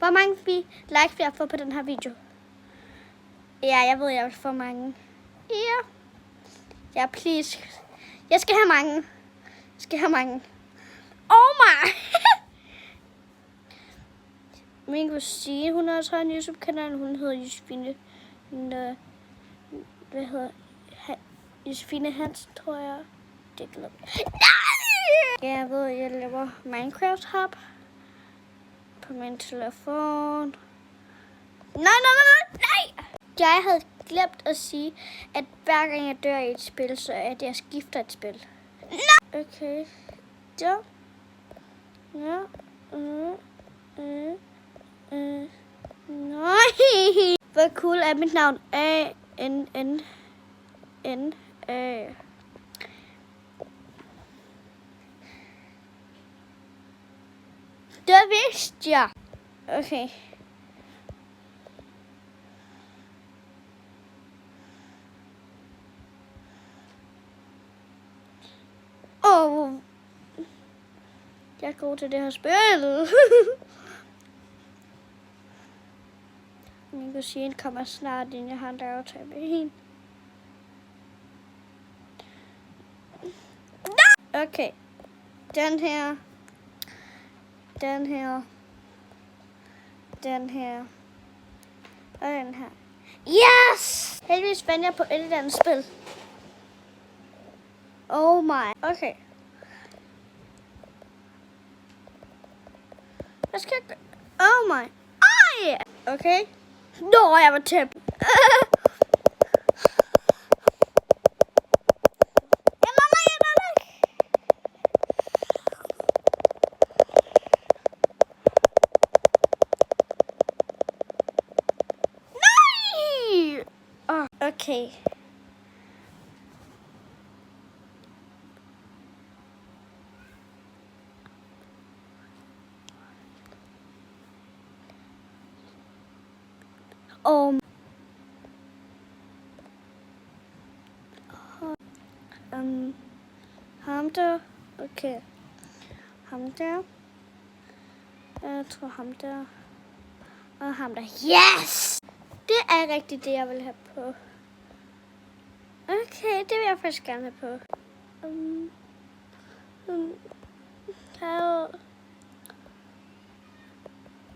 Hvor mange likes vil jeg få på den her video? Ja, jeg ved, jeg vil få mange. Ja. Ja, please. Jeg skal have mange. Oh my. Min kusine, hun har også en YouTube-kanal. Hun hedder Josefine. Hvad hedder Josefine Hansen, tror jeg. Det glemmer jeg. Nej! Jeg ved, jeg laver Minecraft Hub på min telefon. Nej! Jeg havde glemt at sige, at hver gang jeg dør i et spil, så er det, jeg skifter et spil. Nej! Okay. Ja. Ja. Nej! Hvor cool er mit navn? A-N-N-N-A. Det vidste jeg. Okay. Jeg er god til det her spil. Min kusine kommer snart ind. Jeg har en aftale med hende. Okay. Den her. Og den her. Yes! Heldigvis vandt jeg på et eller andet spil. Oh my. Okay. Hvad skal jeg gøre? Oh my. Ej! Okay. Nå, jeg var tæt. Okay. Ham der. Okay. Ham der. Jeg tror ham der. Og ham der. Yes! Det er rigtigt det, jeg vil have på. Okay, det vil jeg faktisk gerne have på.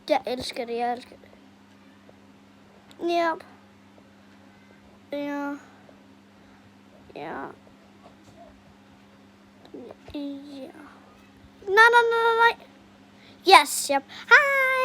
Jeg elsker det, Yep. Ja. Nej. Yes, yep. Hej!